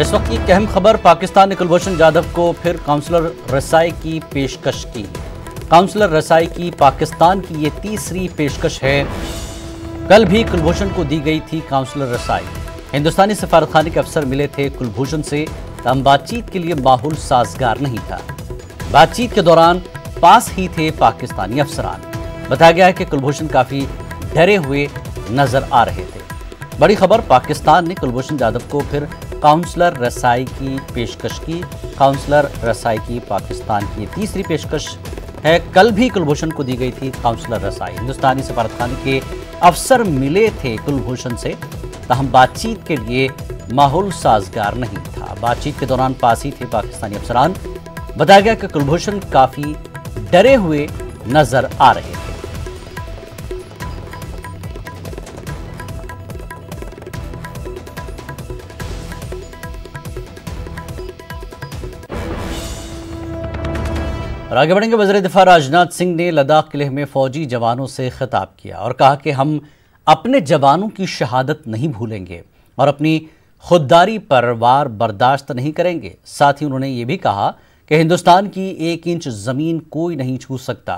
और इस वक्त की एक अहम खबर, पाकिस्तान ने कुलभूषण जाधव को फिर काउंसलर रसाई की पेशकश की। काउंसलर रसाई की पाकिस्तान की ये तीसरी पेशकश है। कल भी कुलभूषण को दी गई थी काउंसलर रसाई। हिंदुस्तानी सफारतखाने के अफसर मिले थे कुलभूषण से, तमाम बातचीत के लिए माहौल साजगार नहीं था। बातचीत के दौरान पास ही थे पाकिस्तानी अफसरान। बताया गया है कि कुलभूषण काफी डरे हुए नजर आ रहे थे। बड़ी खबर, पाकिस्तान ने कुलभूषण जाधव को फिर काउंसलर रसाई की पेशकश की। काउंसलर रसाई की पाकिस्तान की तीसरी पेशकश है। कल भी कुलभूषण को दी गई थी काउंसलर रसाई। हिंदुस्तानी सफारतखाने के अफसर मिले थे कुलभूषण से, ताहम बातचीत के लिए माहौल साजगार नहीं था। बातचीत के दौरान पास ही थे पाकिस्तानी अफसरान। बताया गया कि कुलभूषण काफी डरे हुए नजर आ रहे थे। और आगे बढ़ेंगे। वज़ीर दिफा राजनाथ सिंह ने लद्दाख किले में फौजी जवानों से खिताब किया और कहा कि हम अपने जवानों की शहादत नहीं भूलेंगे और अपनी खुददारी पर वार बर्दाश्त नहीं करेंगे। साथ ही उन्होंने ये भी कहा कि हिंदुस्तान की 1 इंच ज़मीन कोई नहीं छू सकता।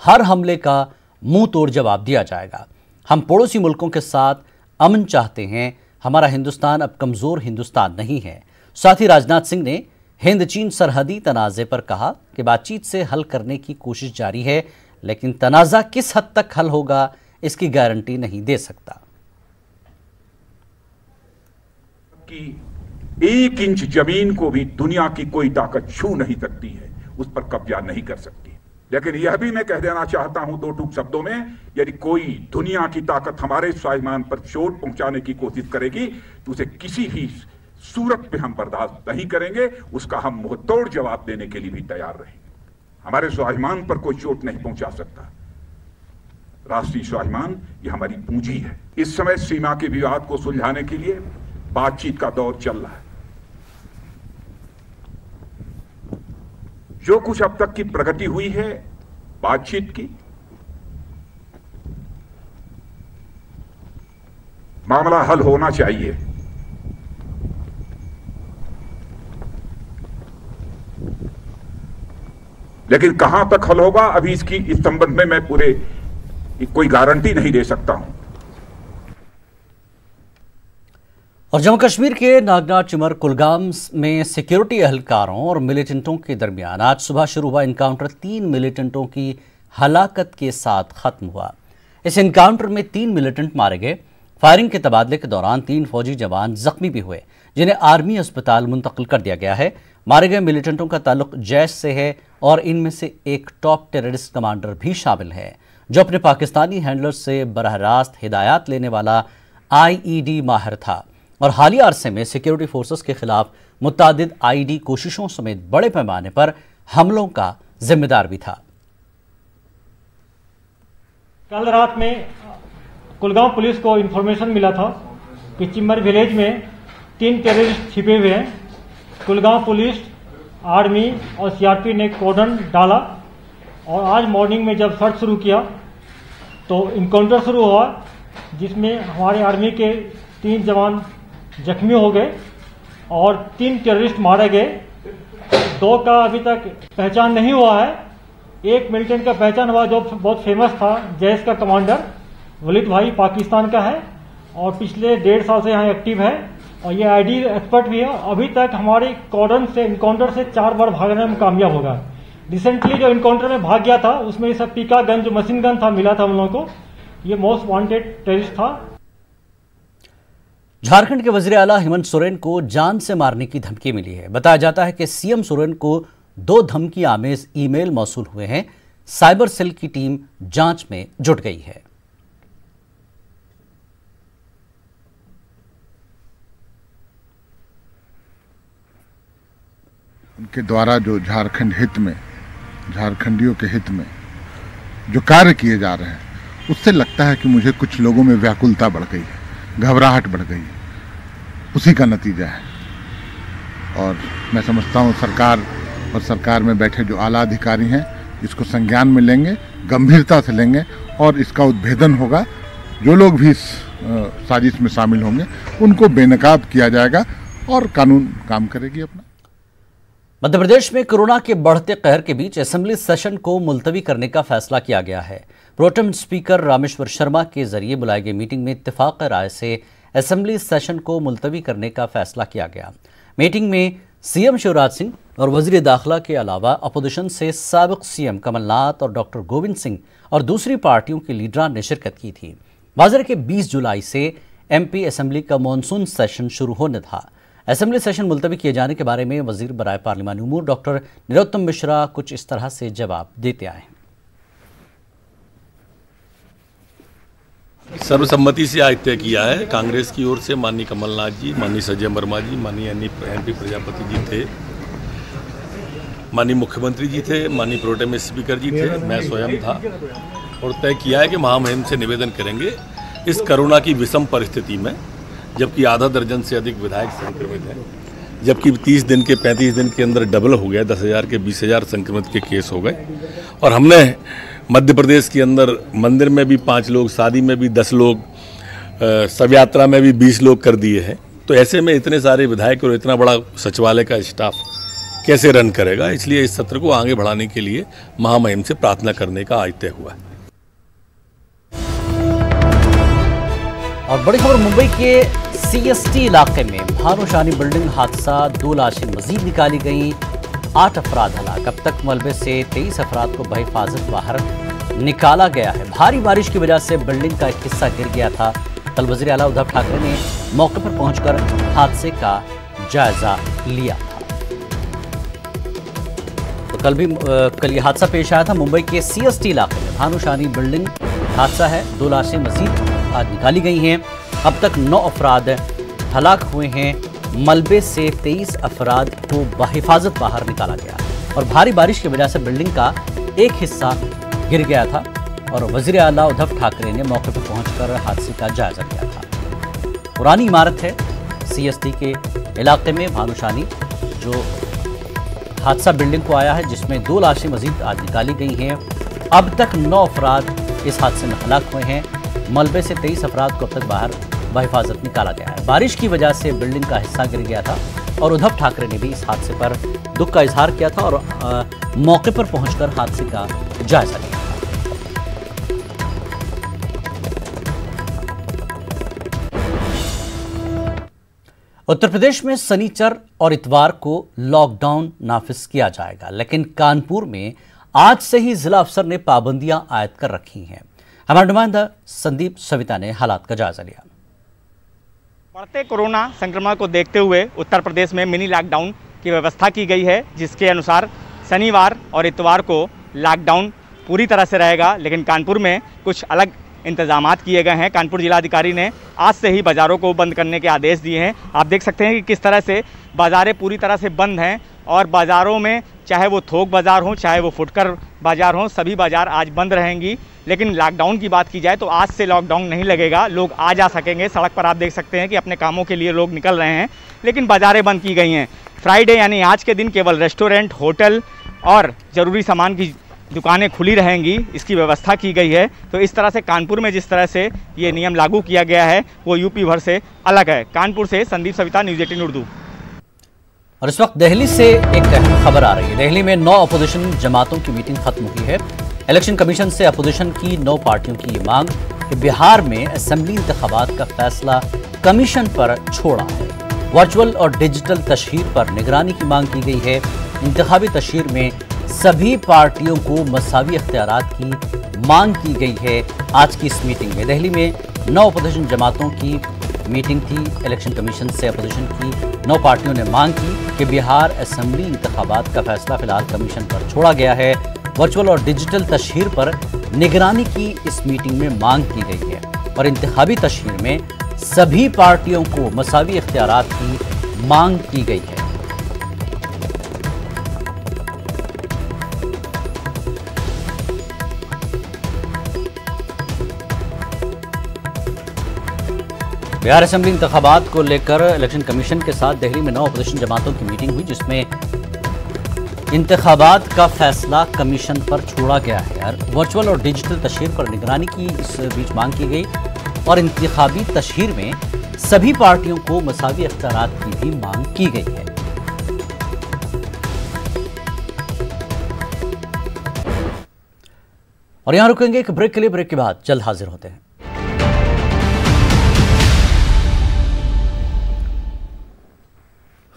हर हमले का मुंह तोड़ जवाब दिया जाएगा। हम पड़ोसी मुल्कों के साथ अमन चाहते हैं। हमारा हिंदुस्तान अब कमज़ोर हिंदुस्तान नहीं है। साथ ही राजनाथ सिंह ने हिंद चीन सरहदी तनाज़े पर कहा कि बातचीत से हल करने की कोशिश जारी है, लेकिन तनाज़ा किस हद तक हल होगा इसकी गारंटी नहीं दे सकता। कि 1 इंच जमीन को भी दुनिया की कोई ताकत छू नहीं सकती है, उस पर कब्जा नहीं कर सकती। लेकिन यह भी मैं कह देना चाहता हूं 2 टूक शब्दों में, यदि कोई दुनिया की ताकत हमारे स्वाभिमान पर चोट पहुंचाने की कोशिश करेगी तो उसे किसी भी सूरत पे हम बर्दाश्त नहीं करेंगे। उसका हम मुंहतोड़ जवाब देने के लिए भी तैयार रहेंगे। हमारे स्वाभिमान पर कोई चोट नहीं पहुंचा सकता। राष्ट्रीय स्वाभिमान ये हमारी पूंजी है। इस समय सीमा के विवाद को सुलझाने के लिए बातचीत का दौर चल रहा है। जो कुछ अब तक की प्रगति हुई है बातचीत की, मामला हल होना चाहिए। लेकिन कहां तक हल होगा अभी इस संबंध में मैं पूरे कोई गारंटी नहीं दे सकता हूं। और जम्मू कश्मीर के नागनाथ चिमर कुलगाम में सिक्योरिटी एहलकारों और मिलिटेंटों के दरमियान आज सुबह शुरू हुआ इनकाउंटर 3 मिलिटेंटों की हलाकत के साथ खत्म हुआ। इस इनकाउंटर में 3 मिलिटेंट मारे गए। फायरिंग के तबादले के दौरान 3 फौजी जवान जख्मी भी हुए, जिन्हें आर्मी अस्पताल मुंतकिल कर दिया गया है। मारे गए मिलिटेंटों का ताल्लुक जैश से है और इनमें से एक टॉप टेररिस्ट कमांडर भी शामिल है, जो अपने पाकिस्तानी हैंडलर से बरह रास्त हिदायत लेने वाला IED माहिर था और हालिया अरसे में सिक्योरिटी फोर्सेस के खिलाफ मुतादिद IED कोशिशों समेत बड़े पैमाने पर हमलों का जिम्मेदार भी था। कल रात में कुलगांव पुलिस को इंफॉर्मेशन मिला था कि चिमर विलेज में 3 टेररिस्ट छिपे हुए हैं। कुलगांव पुलिस, आर्मी और CRP ने कॉर्डन डाला और आज मॉर्निंग में जब सर्च शुरू किया तो इनकाउंटर शुरू हुआ, जिसमें हमारे आर्मी के 3 जवान जख्मी हो गए और 3 टेररिस्ट मारे गए। 2 का अभी तक पहचान नहीं हुआ है। एक मिलिटेंट का पहचान हुआ जो बहुत फेमस था, जैश का कमांडर वलीद भाई, पाकिस्तान का है और पिछले 1.5 साल से यहाँ एक्टिव है और ये IED एक्सपर्ट भी है। अभी तक हमारे कॉर्डन से इनकाउंटर से 4 बार भागने में कामयाब होगा। रिसेंटली जो इनकाउंटर में भाग गया था उसमें ये सब पिका गन, जो मशीन गन था, मिला था हम लोगों को। ये मोस्ट वांटेड टेररिस्ट था। झारखंड के वजीर आला हेमंत सोरेन को जान से मारने की धमकी मिली है। बताया जाता है कि CM सोरेन को 2 धमकी आमेज ईमेल मौसूल हुए हैं। साइबर सेल की टीम जांच में जुट गई है। उनके द्वारा जो झारखंड हित में, झारखंडियों के हित में जो कार्य किए जा रहे हैं, उससे लगता है कि मुझे कुछ लोगों में व्याकुलता बढ़ गई है, घबराहट बढ़ गई है। उसी का नतीजा है। और मैं समझता हूँ सरकार और सरकार में बैठे जो आला अधिकारी हैं इसको संज्ञान में लेंगे, गंभीरता से लेंगे और इसका उद्भेदन होगा। जो लोग भी इस साजिश में शामिल होंगे उनको बेनकाब किया जाएगा और कानून काम करेगी अपना। मध्य प्रदेश में कोरोना के बढ़ते कहर के बीच असेंबली सेशन को मुलतवी करने का फैसला किया गया है। प्रोटेम स्पीकर रामेश्वर शर्मा के जरिए बुलाई गई मीटिंग में इत्तेफाक राय से असेंबली सेशन को मुलतवी करने का फैसला किया गया। मीटिंग में सीएम शिवराज सिंह और वजीर दाखिला के अलावा अपोजिशन से साबिक सीएम कमलनाथ और डॉक्टर गोविंद सिंह और दूसरी पार्टियों के लीडरान ने शिरकत की थी। वाज़ेह के 20 जुलाई से एमपी असेंबली का मॉनसून सेशन शुरू होने था। असेंबली सेशन मुलतवी किए जाने के बारे में वजीर बराए पार्लिमानी उमूर डॉक्टर निरोत्तम मिश्रा कुछ इस तरह से जवाब देते आए। सर्वसम्मति से आज तय किया है। कांग्रेस की ओर से माननीय कमलनाथ जी, माननीय संजय वर्मा जी, माननीय एनपी प्रजापति जी थे, माननीय मुख्यमंत्री जी थे, माननीय प्रोटेम स्पीकर जी थे, मैं स्वयं था, और तय किया है कि महामहिम से निवेदन करेंगे इस कोरोना की विषम परिस्थिति में, जबकि आधा दर्जन से अधिक विधायक संक्रमित हैं, जबकि 30 दिन के 35 दिन के अंदर डबल हो गया, 10,000 के 20,000 संक्रमित के केस हो गए, और हमने मध्य प्रदेश के अंदर मंदिर में भी 5 लोग, शादी में भी 10 लोग, शव यात्रा में भी 20 लोग कर दिए हैं। तो ऐसे में इतने सारे विधायक और इतना बड़ा सचिवालय का स्टाफ कैसे रन करेगा, इसलिए इस सत्र को आगे बढ़ाने के लिए महामहिम से प्रार्थना करने का आज तय हुआ है। और बड़ी खबर मुंबई के सीएसटी इलाके में भानुशाली बिल्डिंग हादसा, 2 लाशें मजीद निकाली गई, 8 अफराद हलाक। अब तक मलबे से 23 अफराद को बहिफाजत बाहर निकाला गया है। भारी बारिश की वजह से बिल्डिंग का एक हिस्सा गिर गया था। कल वजीर आला उद्धव ठाकरे ने मौके पर पहुंचकर हादसे का जायजा लिया था। तो कल ये हादसा पेश आया था मुंबई के सीएसटी इलाके में। भानुशाली बिल्डिंग हादसा है, 2 लाशें मजीद आज निकाली गई हैं। अब तक 9 अफराद हलाक हुए हैं। मलबे से 23 अफराद को बहिफाजत बाहर निकाला गया और भारी बारिश की वजह से बिल्डिंग का एक हिस्सा गिर गया था और वजीर आला उद्धव ठाकरे ने मौके पर पहुंचकर हादसे का जायजा लिया था। पुरानी इमारत है सीएसटी के इलाके में भानुशाली, जो हादसा बिल्डिंग को आया है, जिसमें 2 लाशें मजीद आज निकाली गई हैं। अब तक 9 अफराद इस हादसे में हलाक हुए हैं। मलबे से 23 अफराद को अब तक बाहर बहिफाजत निकाला गया है। बारिश की वजह से बिल्डिंग का हिस्सा गिर गया था और उद्धव ठाकरे ने भी इस हादसे पर दुख का इजहार किया था और मौके पर पहुंचकर हादसे का जायजा लिया था। उत्तर प्रदेश में शनिचर और इतवार को लॉकडाउन नाफिज किया जाएगा, लेकिन कानपुर में आज से ही जिला अफसर ने पाबंदियां आयद कर रखी हैं। हमारे नुमाइंदा संदीप सविता ने हालात का जायजा लिया। बढ़ते कोरोना संक्रमण को देखते हुए उत्तर प्रदेश में मिनी लॉकडाउन की व्यवस्था की गई है, जिसके अनुसार शनिवार और इतवार को लॉकडाउन पूरी तरह से रहेगा, लेकिन कानपुर में कुछ अलग इंतजामात किए गए हैं। कानपुर जिलाधिकारी ने आज से ही बाज़ारों को बंद करने के आदेश दिए हैं। आप देख सकते हैं कि किस तरह से बाज़ारें पूरी तरह से बंद हैं और बाज़ारों में चाहे वो थोक बाज़ार हों, चाहे वो फुटकर बाज़ार हों, सभी बाज़ार आज बंद रहेंगी। लेकिन लॉकडाउन की बात की जाए तो आज से लॉकडाउन नहीं लगेगा, लोग आ जा सकेंगे। सड़क पर आप देख सकते हैं कि अपने कामों के लिए लोग निकल रहे हैं, लेकिन बाज़ारें बंद की गई हैं। फ्राइडे यानी आज के दिन केवल रेस्टोरेंट, होटल और ज़रूरी सामान की दुकानें खुली रहेंगी, इसकी व्यवस्था की गई है। तो इस तरह से कानपुर में जिस तरह से ये नियम लागू किया गया है वो यूपी भर से अलग है। कानपुर से संदीप सविता, न्यूज़ 18 उर्दू। और इस वक्त दिल्ली से एक अहम खबर आ रही है। दिल्ली में 9 अपोजिशन जमातों की मीटिंग खत्म हुई है। इलेक्शन कमीशन से अपोजिशन की 9 पार्टियों की ये मांग कि बिहार में असेंबली इंतखाबात का फैसला कमीशन पर छोड़ा है। वर्चुअल और डिजिटल तशहीर पर निगरानी की मांग की गई है। इंतखाबी तशहीर में सभी पार्टियों को मसावी इख्तियारात की मांग की गई है। आज की इस मीटिंग में दिल्ली में 9 अपोजिशन जमातों की मीटिंग थी। इलेक्शन कमीशन से अपोजिशन की 9 पार्टियों ने मांग की कि बिहार असेंबली इंतखाबात का फैसला फिलहाल कमीशन पर छोड़ा गया है। वर्चुअल और डिजिटल तशहीर पर निगरानी की इस मीटिंग में मांग की गई है और इंतखाबी तशहीर में सभी पार्टियों को मसावी इख्तियारात की मांग की गई है। बिहार असेंबली इंतखाबात को लेकर इलेक्शन कमीशन के साथ दिल्ली में 9 अपोजिशन जमातों की मीटिंग हुई, जिसमें इंतखाबात का फैसला कमीशन पर छोड़ा गया है। वर्चुअल और डिजिटल तशहीर पर निगरानी की इस बीच मांग की गई और इंतखाबी तशहीर में सभी पार्टियों को मसावी इख्तियारात की भी मांग की गई है। और यहां रुकेंगे एक ब्रेक के लिए। ब्रेक के बाद जल्द हाजिर होते हैं।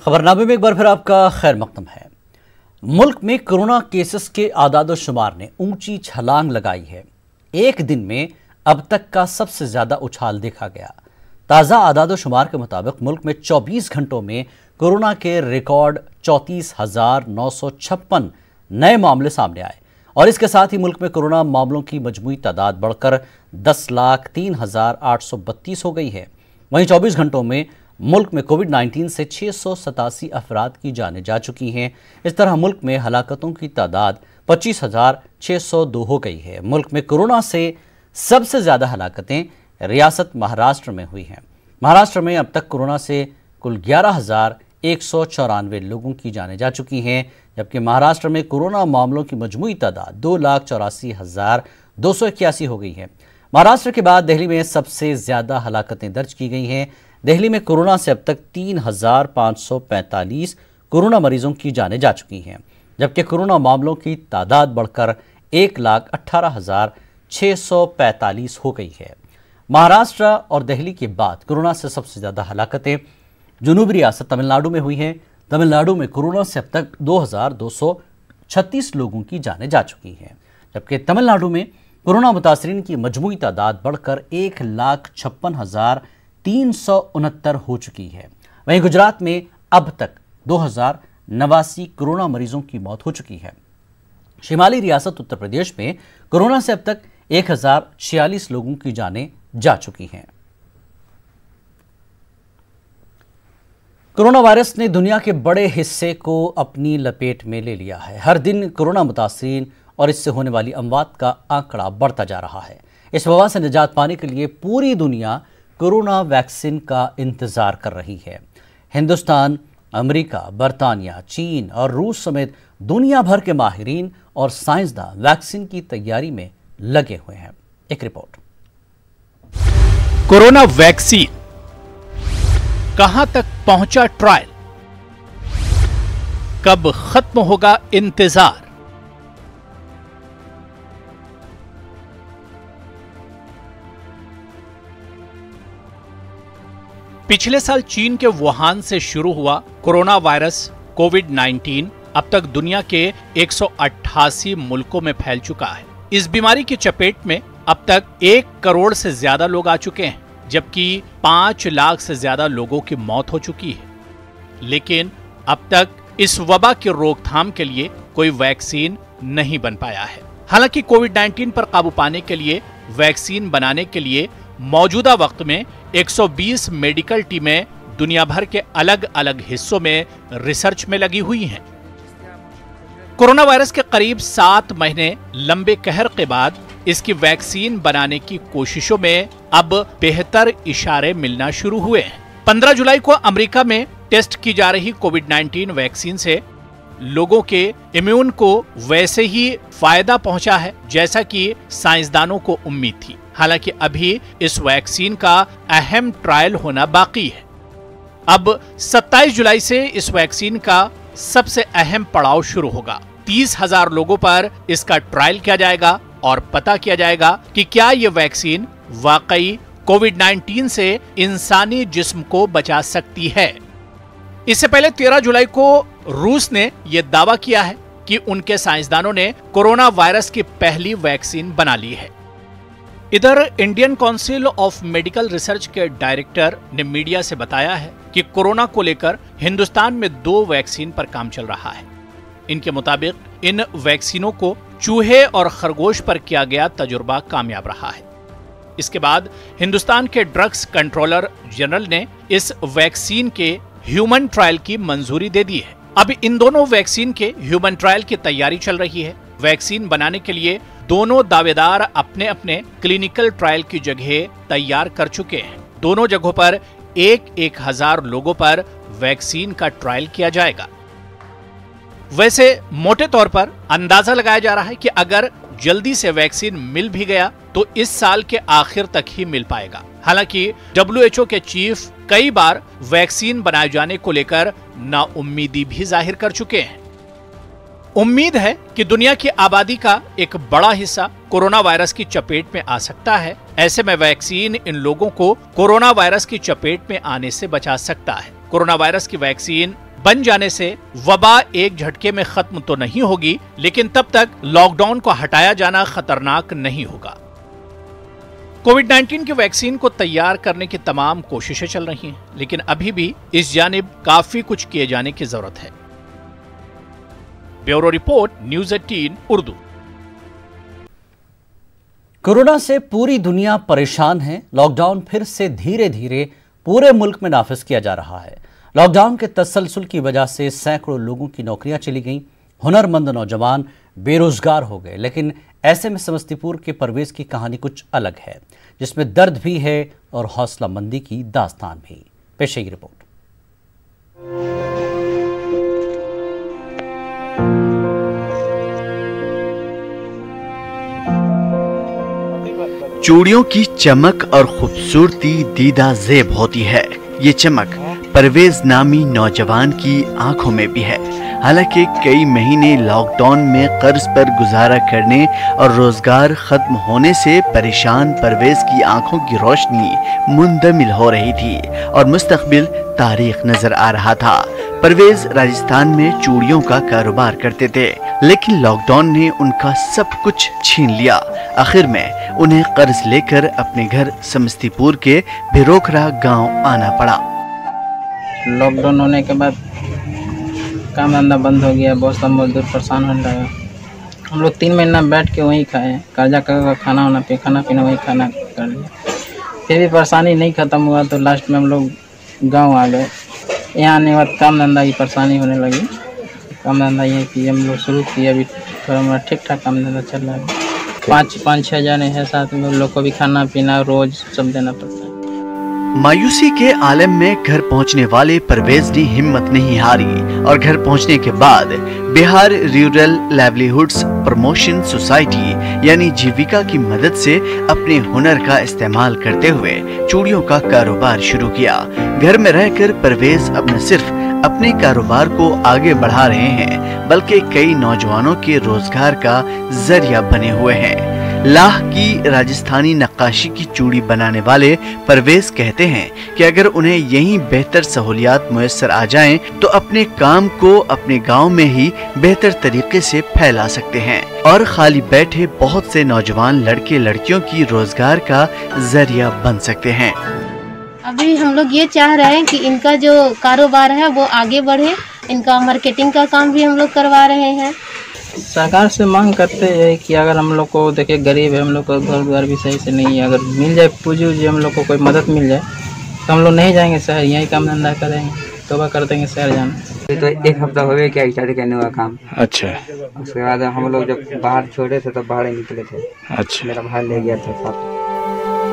खबरनामे में एक बार फिर आपका खैर मकदम है। मुल्क में कोरोना केसेस के आदाद शुमार ने ऊंची छलांग लगाई है। एक दिन में अब तक का सबसे ज्यादा उछाल देखा गया। ताज़ा आदाद शुमार के मुताबिक मुल्क में 24 घंटों में कोरोना के रिकॉर्ड 34,956 नए मामले सामने आए और इसके साथ ही मुल्क में कोरोना मामलों की मजमूई तादाद बढ़कर 10,03,832 हो गई है। वहीं 24 घंटों में मुल्क में कोविड-19 से 687 अफराद की जानें जा चुकी हैं। इस तरह मुल्क में हलाकतों की तादाद 25,602 हो गई है। मुल्क में कोरोना से सबसे ज़्यादा हलाकतें रियासत महाराष्ट्र में हुई हैं। महाराष्ट्र में अब तक कोरोना से कुल 11,194 लोगों की जानें जा चुकी हैं, जबकि महाराष्ट्र में कोरोना मामलों की मजमूई तादाद 2,84,281 हो गई है। महाराष्ट्र के बाद दिल्ली में सबसे ज़्यादा हलाकतें दर्ज की गई हैं। दिल्ली में कोरोना से अब तक 3,545 कोरोना मरीजों की जानें जा चुकी हैं, जबकि कोरोना मामलों की तादाद बढ़कर 1,18,645 हो गई है। महाराष्ट्र और दिल्ली के बाद कोरोना से सबसे ज़्यादा हलाकतें जनूबी रियासत तमिलनाडु में हुई हैं। तमिलनाडु में कोरोना से अब तक 2,236 लोगों की जानें जा चुकी हैं, जबकि तमिलनाडु में कोरोना मुतासरीन की मजमूई तादाद बढ़कर 1,56,369 हो चुकी है। वहीं गुजरात में अब तक 2,089 कोरोना मरीजों की मौत हो चुकी है। शिमाली रियासत उत्तर प्रदेश में कोरोना से अब तक 1,046 लोगों की जानें जा चुकी हैं। कोरोना वायरस ने दुनिया के बड़े हिस्से को अपनी लपेट में ले लिया है। हर दिन कोरोना मुतासरीन और इससे होने वाली अमवात का आंकड़ा बढ़ता जा रहा है। इस वबा से निजात पाने के लिए पूरी दुनिया कोरोना वैक्सीन का इंतजार कर रही है। हिंदुस्तान, अमेरिका, बरतानिया, चीन और रूस समेत दुनिया भर के माहिरीन और साइंसदान वैक्सीन की तैयारी में लगे हुए हैं। एक रिपोर्ट। कोरोना वैक्सीन कहां तक पहुंचा ट्रायल? कब खत्म होगा इंतजार? पिछले साल चीन के वुहान से शुरू हुआ कोरोना वायरस कोविड-19 अब तक दुनिया के 188 मुल्कों में फैल चुका है। इस बीमारी की चपेट में अब तक 1 करोड़ से ज्यादा लोग आ चुके हैं, जबकि 5 लाख से ज्यादा लोगों की मौत हो चुकी है। लेकिन अब तक इस वबा की रोकथाम के लिए कोई वैक्सीन नहीं बन पाया है। हालांकि कोविड-19 पर काबू पाने के लिए वैक्सीन बनाने के लिए मौजूदा वक्त में 120 मेडिकल टीमें दुनिया भर के अलग अलग हिस्सों में रिसर्च में लगी हुई हैं। कोरोना वायरस के करीब 7 महीने लंबे कहर के बाद इसकी वैक्सीन बनाने की कोशिशों में अब बेहतर इशारे मिलना शुरू हुए हैं। 15 जुलाई को अमेरिका में टेस्ट की जा रही कोविड-19 वैक्सीन से लोगों के इम्यून को वैसे ही फायदा पहुंचा है जैसा कि साइंसदानों को उम्मीद थी। हालांकि अभी इस वैक्सीन का अहम ट्रायल होना बाकी है। अब 27 जुलाई से इस वैक्सीन का सबसे अहम पड़ाव शुरू होगा। 30,000 लोगों पर इसका ट्रायल किया जाएगा और पता किया जाएगा कि क्या ये वैक्सीन वाकई कोविड-19 से इंसानी जिस्म को बचा सकती है। इससे पहले 13 जुलाई को रूस ने यह दावा किया है कि उनके साइंसदानों ने कोरोना वायरस की पहली वैक्सीन बना ली है। इधर Indian council of medical research के डायरेक्टर ने मीडिया से बताया है कि कोरोना को लेकर हिंदुस्तान में 2 वैक्सीन पर काम चल रहा है। इनके मुताबिक इन वैक्सीनों को चूहे और खरगोश पर किया गया तजुर्बा कामयाब रहा है। इसके बाद हिंदुस्तान के ड्रग्स कंट्रोलर जनरल ने इस वैक्सीन के ह्यूमन ट्रायल की मंजूरी दे दी है। अब इन दोनों वैक्सीन के ह्यूमन ट्रायल की तैयारी चल रही है। वैक्सीन बनाने के लिए दोनों दावेदार अपने अपने क्लिनिकल ट्रायल की जगह तैयार कर चुके हैं। दोनों जगहों पर 1,000 लोगों पर वैक्सीन का ट्रायल किया जाएगा। वैसे मोटे तौर पर अंदाजा लगाया जा रहा है कि अगर जल्दी से वैक्सीन मिल भी गया तो इस साल के आखिर तक ही मिल पाएगा। हालांकि WHO के चीफ कई बार वैक्सीन बनाए जाने को लेकर नाउम्मीदी भी जाहिर कर चुके हैं। उम्मीद है कि दुनिया की आबादी का एक बड़ा हिस्सा कोरोना वायरस की चपेट में आ सकता है। ऐसे में वैक्सीन इन लोगों को कोरोना वायरस की चपेट में आने से बचा सकता है। कोरोना वायरस की वैक्सीन बन जाने से वबा एक झटके में खत्म तो नहीं होगी, लेकिन तब तक लॉकडाउन को हटाया जाना खतरनाक नहीं होगा। कोविड-19 की वैक्सीन को तैयार करने की तमाम कोशिशें चल रही हैं, लेकिन अभी भी इस जानिब काफी कुछ किए जाने की जरूरत है। Bureau report, news 18 Urdu. Corona से पूरी दुनिया परेशान है। लॉकडाउन फिर से धीरे धीरे पूरे मुल्क में नाफिज किया जा रहा है। लॉकडाउन के तसलसल की वजह से सैकड़ों लोगों की नौकरियां चली गईं, हुनरमंद नौजवान बेरोजगार हो गए। लेकिन ऐसे में समस्तीपुर के परवेज की कहानी कुछ अलग है, जिसमें दर्द भी है और हौसला मंदी की दास्तान भी। पेश है रिपोर्ट। चूड़ियों की चमक और खूबसूरती दीदा ज़ेब होती है। ये चमक परवेज नामी नौजवान की आंखों में भी है। हालांकि कई महीने लॉकडाउन में कर्ज पर गुजारा करने और रोजगार खत्म होने से परेशान परवेज की आंखों की रोशनी मुंदमिल हो रही थी और मुस्तकबिल तारीख नजर आ रहा था। परवेज राजस्थान में चूड़ियों का कारोबार करते थे, लेकिन लॉकडाउन ने उनका सब कुछ छीन लिया। आखिर में उन्हें कर्ज लेकर अपने घर समस्तीपुर के भिरोखरा गांव आना पड़ा। लॉकडाउन होने के बाद काम धंधा बंद हो गया, बहुत सब मजदूर परेशान होने लगा। हम लोग 3 महीना बैठ के वहीं खाए, कर्जा कर खाना पीना वहीं खाना कर लिया। फिर भी परेशानी नहीं खत्म हुआ तो लास्ट में हम लोग गांव आ गए। यहाँ आने के बाद काम धंधा की परेशानी होने लगी। काम धंधा ये कि हम लोग शुरू किए, अभी थोड़ा मोड़ा ठीक ठाक काम धंधा चल रहा है। 5-6 जने हैं साथ में, लोग को भी खाना पीना रोज सब देना पड़ता है। मायूसी के आलम में घर पहुंचने वाले परवेज ने हिम्मत नहीं हारी और घर पहुंचने के बाद Bihar rural livelihoods promotion society यानी जीविका की मदद से अपने हुनर का इस्तेमाल करते हुए चूड़ियों का कारोबार शुरू किया। घर में रहकर परवेज अब न सिर्फ अपने कारोबार को आगे बढ़ा रहे हैं, बल्कि कई नौजवानों के रोजगार का जरिया बने हुए हैं। लाह की राजस्थानी नक्काशी की चूड़ी बनाने वाले परवेज कहते हैं कि अगर उन्हें यहीं बेहतर सहूलियात मुयस्सर आ जाएं, तो अपने काम को अपने गांव में ही बेहतर तरीके से फैला सकते हैं और खाली बैठे बहुत से नौजवान लड़के लड़कियों की रोजगार का जरिया बन सकते हैं। अभी हम लोग ये चाह रहे हैं कि इनका जो कारोबार है वो आगे बढ़े। इनका मार्केटिंग का काम भी हम लोग करवा रहे हैं। सरकार से मांग करते हैं कि अगर हम लोग को, देखिए गरीब है, हम लोग को घर द्वार भी सही से नहीं है, अगर मिल जाए पूंजी उजी, हम लोग को कोई मदद मिल जाए तो हम लोग नहीं जाएंगे शहर, यहीं काम धंधा करेंगे, तोबा कर देंगे शहर जाना। तो 1 हफ्ता हो गया क्या स्टार्ट करने हुआ काम। अच्छा। उसके बाद हम लोग जब बाहर छोड़े थे तो बाहर निकले थे। अच्छा। मेरा भाई ले गया था साथ।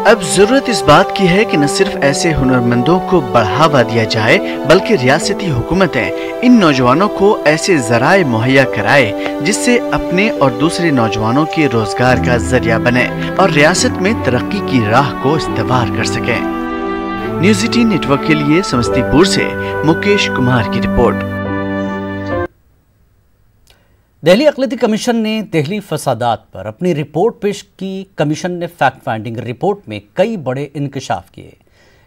अब जरूरत इस बात की है कि न सिर्फ ऐसे हुनरमंदों को बढ़ावा दिया जाए, बल्कि रियासती हुकूमतें इन नौजवानों को ऐसे जराए मुहैया कराए जिससे अपने और दूसरे नौजवानों के रोजगार का जरिया बने और रियासत में तरक्की की राह को इस्तवार कर सके। न्यूज़ 18 नेटवर्क के लिए समस्तीपुर से मुकेश कुमार की रिपोर्ट। दिल्ली अक़लियती कमीशन ने दिल्ली फसादात पर अपनी रिपोर्ट पेश की। कमीशन ने फैक्ट फाइंडिंग रिपोर्ट में कई बड़े इंकशाफ किए।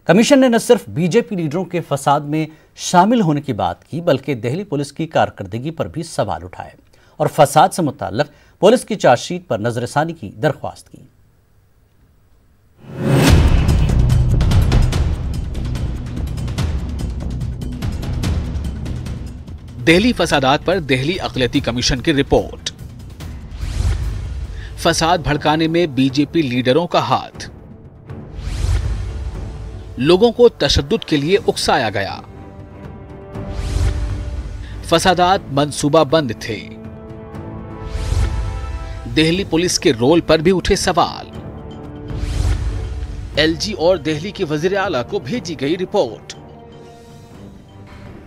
कमीशन ने न सिर्फ बीजेपी लीडरों के फसाद में शामिल होने की बात की, बल्कि दिल्ली पुलिस की कारकर्दगी पर भी सवाल उठाए और फसाद से मुताल्लिक़ पुलिस की चार्जशीट पर नजरसानी की दरख्वास्त की। दिल्ली फसादात पर दिल्ली अक़लियती कमीशन की रिपोर्ट। फसाद भड़काने में बीजेपी लीडरों का हाथ, लोगों को तशद्दुद के लिए उकसाया गया, फसादात मंसूबाबंद थे, दिल्ली पुलिस के रोल पर भी उठे सवाल, एलजी और दिल्ली के वजीर आला को भेजी गई रिपोर्ट।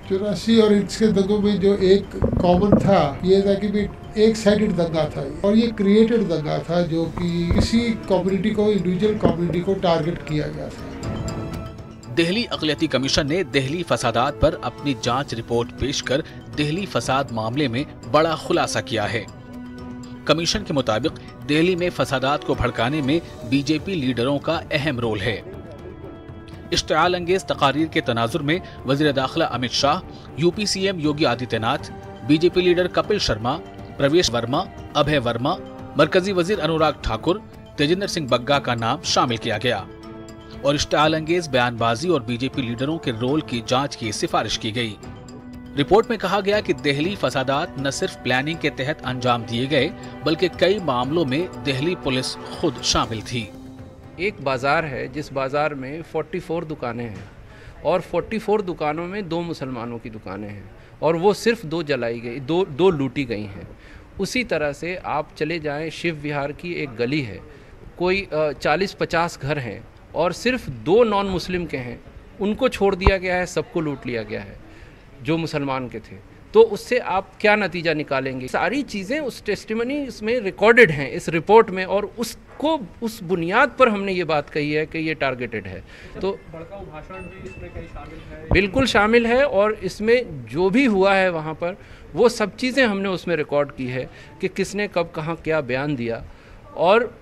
84 और इसके दगों में जो एक कॉमन था, ये था कि भी एक साइडेड दंगा था और ये क्रिएटेड दंगा था जो कि किसी कम्युनिटी को, इंडिविजुअल कम्युनिटी को टारगेट किया गया था। दिल्ली अक़लियती कमीशन ने दिल्ली फसादात पर अपनी जांच रिपोर्ट पेश कर दिल्ली फसाद मामले में बड़ा खुलासा किया है। कमीशन के मुताबिक दिल्ली में फसादात को भड़काने में बीजेपी लीडरों का अहम रोल है। इश्तिआल अंगेज तकारीर के तनाजुर में वज़ीर दाखिला Amit Shah, UP CM Yogi Adityanath, BJP leader Kapil Sharma, प्रवेश वर्मा, अभय वर्मा, मरकजी वजीर अनुराग ठाकुर, तेजिंदर सिंह बग्गा का नाम शामिल किया गया और इश्तिआल अंगेज बयानबाजी और बीजेपी लीडरों के रोल की जांच की सिफारिश की गई। रिपोर्ट में कहा गया कि दिल्ली फसादात न सिर्फ प्लानिंग के तहत अंजाम दिए गए बल्कि कई मामलों में दिल्ली पुलिस खुद शामिल थी। एक बाजार है जिस बाजार में 44 दुकानें हैं और 44 दुकानों में 2 मुसलमानों की दुकानें हैं और वो सिर्फ 2 जलाई गई, दो लूटी गई हैं। उसी तरह से आप चले जाएं, शिव विहार की एक गली है, कोई 40-50 घर हैं और सिर्फ 2 नॉन मुस्लिम के हैं, उनको छोड़ दिया गया है, सबको लूट लिया गया है जो मुसलमान के थे। तो उससे आप क्या नतीजा निकालेंगे? सारी चीज़ें उस टेस्टिमनी इसमें रिकॉर्डेड हैं इस रिपोर्ट में और उसको उस बुनियाद पर हमने ये बात कही है कि ये टारगेटेड है। तो भड़काऊ भाषण भी इसमें कहीं शामिल है? बिल्कुल शामिल है और इसमें जो भी हुआ है वहाँ पर वो सब चीज़ें हमने उसमें रिकॉर्ड की है कि किसने कब कहाँ क्या बयान दिया और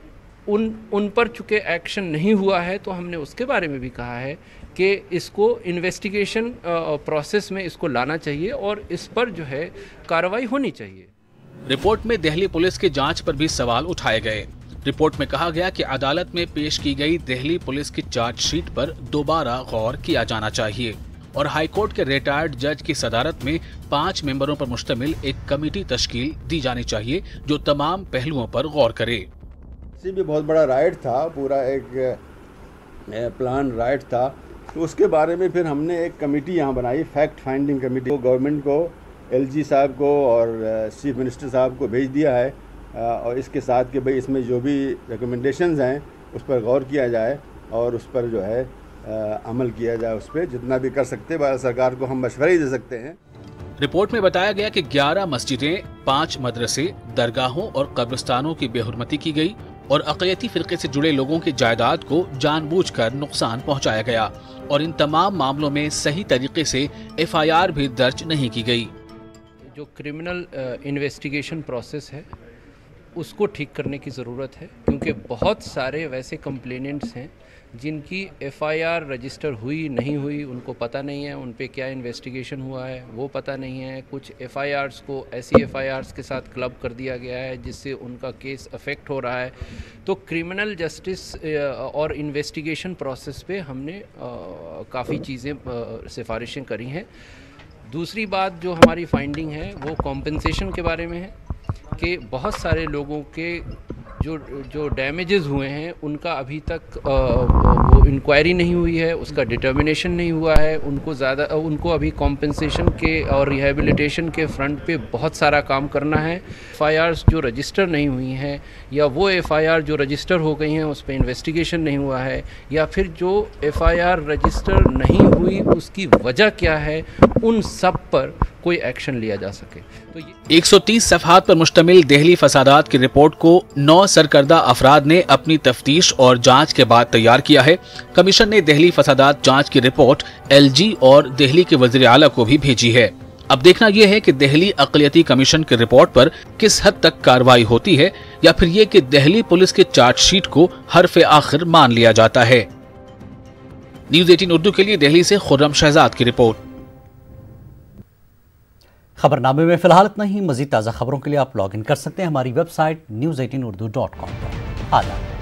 उन पर चूँकि एक्शन नहीं हुआ है तो हमने उसके बारे में भी कहा है कि इसको इन्वेस्टिगेशन प्रोसेस में इसको लाना चाहिए और इस पर जो है कार्रवाई होनी चाहिए। रिपोर्ट में दिल्ली पुलिस की जांच पर भी सवाल उठाए गए। रिपोर्ट में कहा गया कि अदालत में पेश की गई दिल्ली पुलिस की चार्जशीट पर दोबारा गौर किया जाना चाहिए और हाईकोर्ट के रिटायर्ड जज की सदारत में 5 मेंबरों पर मुश्तमिल एक कमेटी तश्कील दी जानी चाहिए जो तमाम पहलुओं पर गौर करे। भी बहुत बड़ा राइट था, पूरा एक प्लान राइट था, तो उसके बारे में फिर हमने एक कमेटी यहाँ बनाई, फैक्ट फाइंडिंग कमेटी को गवर्नमेंट को, एलजी साहब को और चीफ मिनिस्टर साहब को भेज दिया है और इसके साथ कि भाई इसमें जो भी रिकमेंडेशंस हैं उस पर गौर किया जाए और उस पर जो है अमल किया जाए, उस पर जितना भी कर सकते हैं। भारत सरकार को हम मशवरा ही दे सकते हैं। रिपोर्ट में बताया गया कि 11 मस्जिदें, 5 मदरसे, दरगाहों और कब्रिस्तानों की बेहुरमती की गई और अक़लियती फ़िरक़े से जुड़े लोगों की जायदाद को जानबूझकर नुकसान पहुंचाया गया और इन तमाम मामलों में सही तरीके से एफआईआर भी दर्ज नहीं की गई। जो क्रिमिनल इन्वेस्टिगेशन प्रोसेस है उसको ठीक करने की ज़रूरत है क्योंकि बहुत सारे वैसे कंप्लेनेंट्स हैं जिनकी एफआईआर रजिस्टर हुई नहीं हुई उनको पता नहीं है, उन पे क्या इन्वेस्टिगेशन हुआ है वो पता नहीं है। कुछ एफआईआर्स को ऐसी एफआईआर्स के साथ क्लब कर दिया गया है जिससे उनका केस अफेक्ट हो रहा है। तो क्रिमिनल जस्टिस और इन्वेस्टिगेशन प्रोसेस पे हमने काफ़ी चीज़ें सिफारिशें करी हैं। दूसरी बात जो हमारी फाइंडिंग है वो कॉम्पेंसेशन के बारे में है कि बहुत सारे लोगों के जो डैमेजेस हुए हैं उनका अभी तक वो इंक्वायरी नहीं हुई है, उसका डिटर्मिनेशन नहीं हुआ है। उनको अभी कॉम्पेंसेशन के और रिहेबिलिटेशन के फ्रंट पे बहुत सारा काम करना है। एफआईआर्स जो रजिस्टर नहीं हुई हैं या वो एफआईआर जो रजिस्टर हो गई हैं उस पर इन्वेस्टिगेशन नहीं हुआ है या फिर जो एफआईआर रजिस्टर नहीं हुई उसकी वजह क्या है, उन सब पर कोई एक्शन लिया जा सके। तो 130 सफ़हात पर मुश्तमिल दिल्ली फसादात की रिपोर्ट को 9 सरकर्दा अफराद ने अपनी तफ्तीश और जांच के बाद तैयार किया है। कमीशन ने दिल्ली फसादात जांच की रिपोर्ट एलजी और दिल्ली के वज़ीर आला को भी भेजी है। अब देखना यह है कि दिल्ली अक़लियती कमीशन की रिपोर्ट पर किस हद तक कार्रवाई होती है या फिर ये कि दिल्ली पुलिस की चार्जशीट को हरफ आखिर मान लिया जाता है। न्यूज़ 18 उर्दू के लिए दिल्ली से खुर्रम शहजाद की रिपोर्ट। खबरनामे में फिलहाल इतना ही। मजीद ताज़ा खबरों के लिए आप लॉग इन कर सकते हैं हमारी वेबसाइट news18urdu.com पर। आदाब।